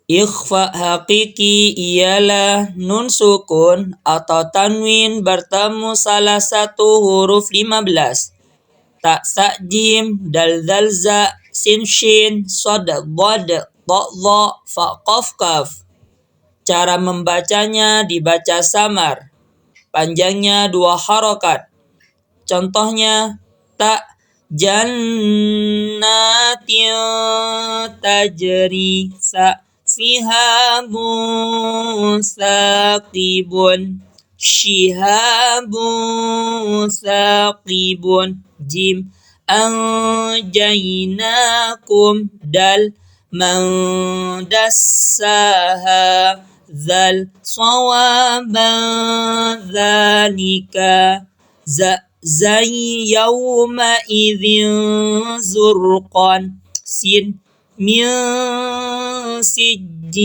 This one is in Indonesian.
Ikhfa hakiki ialah nun sukun atau tanwin bertemu salah satu huruf 15. Ta, sa, jim, dal, zal, za, sin, shin, sod, bod, to, zo, fa, qaf, kaf. Cara membacanya dibaca samar. Panjangnya 2 harokat. Contohnya ta, jannatin tajri, sa, sihabun saqibun, shihabun saqibun, jim, anjaynakum, dal, man dassaha, zal, sawaban zalika, zai, yawma idhin zurqan, sin, min, sijji.